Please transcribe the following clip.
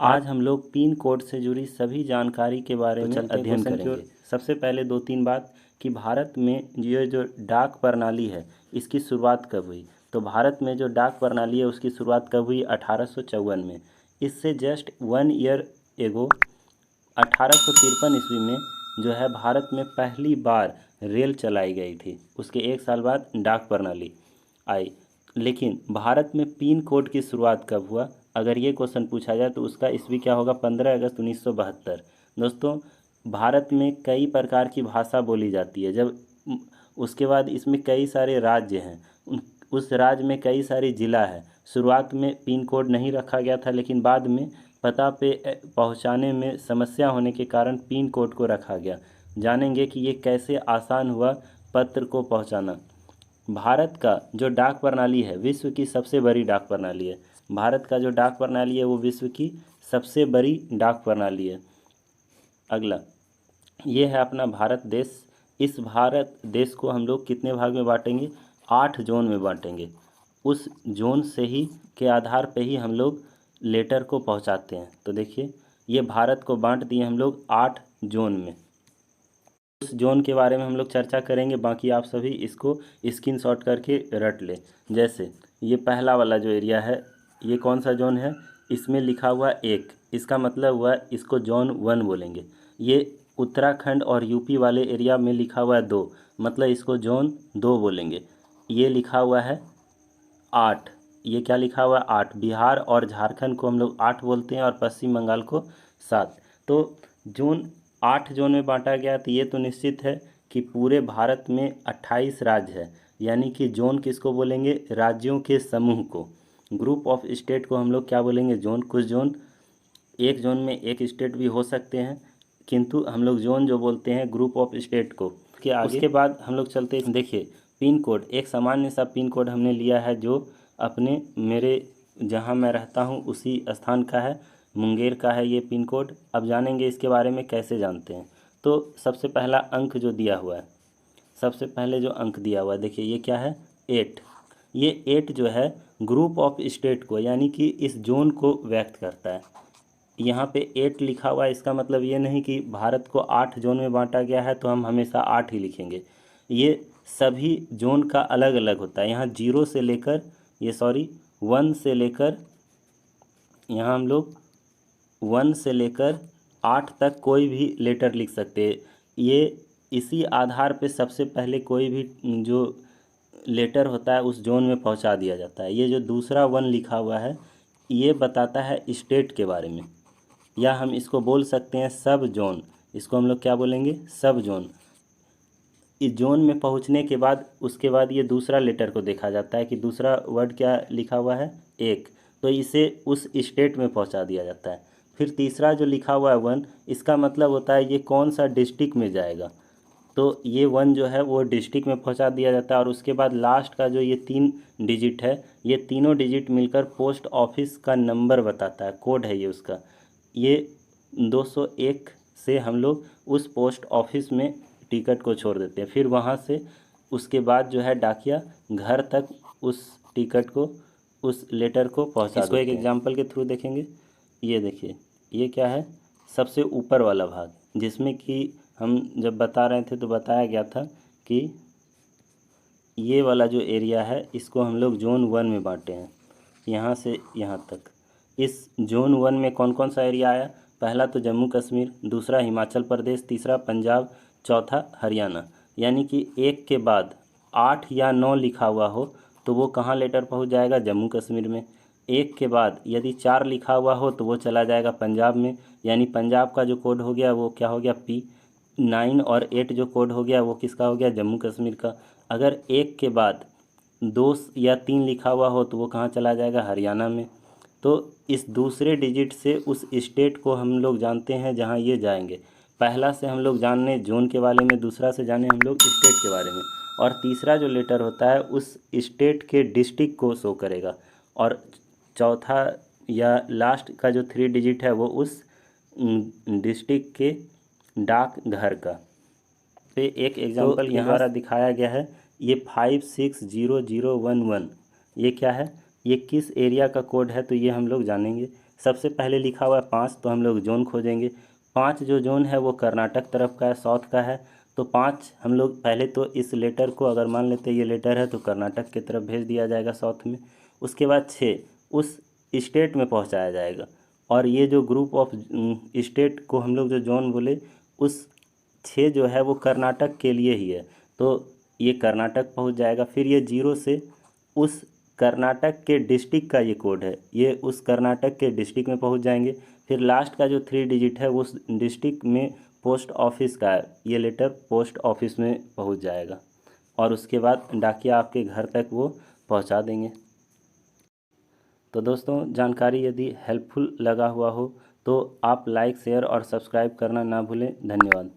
आज हम लोग पिन कोड से जुड़ी सभी जानकारी के बारे में अध्ययन करेंगे। सबसे पहले दो तीन बात कि भारत में ये जो डाक प्रणाली है इसकी शुरुआत कब हुई। तो भारत में जो डाक प्रणाली है उसकी शुरुआत कब हुई, 1854 में। इससे जस्ट 1 ईयर एगो 1853 ईस्वी में जो है भारत में पहली बार रेल चलाई गई थी। उसके एक साल बाद डाक प्रणाली आई। लेकिन भारत में पिन कोड की शुरुआत कब हुआ, अगर ये क्वेश्चन पूछा जाए तो उसका ईस्वी क्या होगा, 15 अगस्त 1972। दोस्तों, भारत में कई प्रकार की भाषा बोली जाती है। जब उसके बाद इसमें कई सारे राज्य हैं, उस राज्य में कई सारे ज़िला है। शुरुआत में पिन कोड नहीं रखा गया था, लेकिन बाद में पता पे पहुंचाने में समस्या होने के कारण पिन कोड को रखा गया। जानेंगे कि ये कैसे आसान हुआ पत्र को पहुंचाना। भारत का जो डाक प्रणाली है विश्व की सबसे बड़ी डाक प्रणाली है। भारत का जो डाक प्रणाली है वो विश्व की सबसे बड़ी डाक प्रणाली है। अगला ये है अपना भारत देश। इस भारत देश को हम लोग कितने भाग में बांटेंगे, 8 जोन में बांटेंगे। उस जोन से ही के आधार पे ही हम लोग लेटर को पहुंचाते हैं। तो देखिए, ये भारत को बांट दिए हम लोग 8 जोन में। उस जोन के बारे में हम लोग चर्चा करेंगे, बाकी आप सभी इसको स्क्रीनशॉट करके रट लें। जैसे ये पहला वाला जो एरिया है, ये कौन सा जोन है, इसमें लिखा हुआ 1, इसका मतलब हुआ इसको जोन 1 बोलेंगे। ये उत्तराखंड और यूपी वाले एरिया में लिखा हुआ है 2, मतलब इसको जोन 2 बोलेंगे। ये लिखा हुआ है 8, ये क्या लिखा हुआ है 8। बिहार और झारखंड को हम लोग 8 बोलते हैं और पश्चिम बंगाल को 7। तो जोन 8 जोन में बांटा गया। तो ये तो निश्चित है कि पूरे भारत में 28 राज्य है, यानी कि जोन किसको बोलेंगे, राज्यों के समूह को। ग्रुप ऑफ स्टेट को हम लोग क्या बोलेंगे, जोन। कुछ जोन, एक जोन में एक स्टेट भी हो सकते हैं, किंतु हम लोग जोन जो बोलते हैं ग्रुप ऑफ स्टेट को। के आगे उसके बाद हम लोग चलते हैं। देखिए, पिन कोड एक सामान्य सा पिन कोड हमने लिया है जो अपने मेरे जहाँ मैं रहता हूँ उसी स्थान का है, मुंगेर का है ये पिन कोड। अब जानेंगे इसके बारे में, कैसे जानते हैं। तो सबसे पहला अंक जो दिया हुआ है, सबसे पहले जो अंक दिया हुआ है, देखिए ये क्या है, 8। ये 8 जो है ग्रुप ऑफ स्टेट को, यानी कि इस जोन को व्यक्त करता है। यहाँ पे 8 लिखा हुआ है, इसका मतलब ये नहीं कि भारत को 8 जोन में बांटा गया है तो हम हमेशा 8 ही लिखेंगे। ये सभी जोन का अलग अलग होता है। यहाँ 0 से लेकर 1 से लेकर, यहाँ हम लोग 1 से लेकर 8 तक कोई भी लेटर लिख सकते हैं। ये इसी आधार पे सबसे पहले कोई भी जो लेटर होता है उस जोन में पहुंचा दिया जाता है। ये जो दूसरा 1 लिखा हुआ है ये बताता है स्टेट के बारे में, या हम इसको बोल सकते हैं सब जोन। इसको हम लोग क्या बोलेंगे, सब जोन। इस जोन में पहुंचने के बाद उसके बाद ये दूसरा लेटर को देखा जाता है कि दूसरा वर्ड क्या लिखा हुआ है, 1, तो इसे उस स्टेट में पहुंचा दिया जाता है। फिर तीसरा जो लिखा हुआ है 1, इसका मतलब होता है ये कौन सा डिस्ट्रिक्ट में जाएगा, तो ये 1 जो है वो डिस्ट्रिक्ट में पहुंचा दिया जाता है। और उसके बाद लास्ट का जो ये 3 डिजिट है, ये तीनों डिजिट मिलकर पोस्ट ऑफिस का नंबर बताता है, कोड है ये उसका। ये 201 से हम लोग उस पोस्ट ऑफिस में टिकट को छोड़ देते हैं। फिर वहाँ से उसके बाद जो है डाकिया घर तक उस टिकट को, उस लेटर को पहुँचा देते हैं। इसको एक एग्जांपल के थ्रू देखेंगे। ये देखिए, ये क्या है, सबसे ऊपर वाला भाग, जिसमें कि हम जब बता रहे थे तो बताया गया था कि ये वाला जो एरिया है इसको हम लोग जोन 1 में बांटे हैं, यहाँ से यहाँ तक। इस जोन 1 में कौन कौन सा एरिया आया, पहला तो जम्मू कश्मीर, दूसरा हिमाचल प्रदेश, तीसरा पंजाब, चौथा हरियाणा। यानी कि 1 के बाद 8 या 9 लिखा हुआ हो तो वो कहाँ लेटर पहुँच जाएगा, जम्मू कश्मीर में। 1 के बाद यदि 4 लिखा हुआ हो तो वो चला जाएगा पंजाब में, यानी पंजाब का जो कोड हो गया वो क्या हो गया, P। 9 और 8 जो कोड हो गया वो किसका हो गया, जम्मू कश्मीर का। अगर 1 के बाद 2 या 3 लिखा हुआ हो तो वो कहाँ चला जाएगा, हरियाणा में। तो इस दूसरे डिजिट से उस स्टेट को हम लोग जानते हैं जहाँ ये जाएंगे। पहला से हम लोग जानने जोन के बारे में, दूसरा से जाने हम लोग स्टेट के बारे में, और तीसरा जो लेटर होता है उस स्टेट के डिस्ट्रिक्ट को शो करेगा, और चौथा या लास्ट का जो 3 डिजिट है वो उस डिस्ट्रिक्ट के डाक घर का। पे एक एग्जांपल के द्वारा दिखाया गया है। ये 560011, ये क्या है, ये किस एरिया का कोड है, तो ये हम लोग जानेंगे। सबसे पहले लिखा हुआ है 5, तो हम लोग जोन खोजेंगे। 5 जो जोन है वो कर्नाटक तरफ का है, साउथ का है। तो 5 हम लोग पहले तो इस लेटर को अगर मान लेते हैं ये लेटर है तो कर्नाटक की तरफ भेज दिया जाएगा साउथ में। उसके बाद 6 उस स्टेट में पहुंचाया जाएगा। और ये जो ग्रुप ऑफ स्टेट को हम लोग जो जोन बोले, उस 6 जो है वो कर्नाटक के लिए ही है, तो ये कर्नाटक पहुंच जाएगा। फिर ये 0 से उस कर्नाटक के डिस्ट्रिक्ट का ये कोड है, ये उस कर्नाटक के डिस्ट्रिक्ट में पहुंच जाएंगे। फिर लास्ट का जो 3 डिजिट है वो उस डिस्ट्रिक्ट में पोस्ट ऑफिस का है, ये लेटर पोस्ट ऑफिस में पहुंच जाएगा और उसके बाद डाकिया आपके घर तक वो पहुंचा देंगे। तो दोस्तों, जानकारी यदि हेल्पफुल लगा हुआ हो तो आप लाइक, शेयर और सब्सक्राइब करना ना भूलें। धन्यवाद।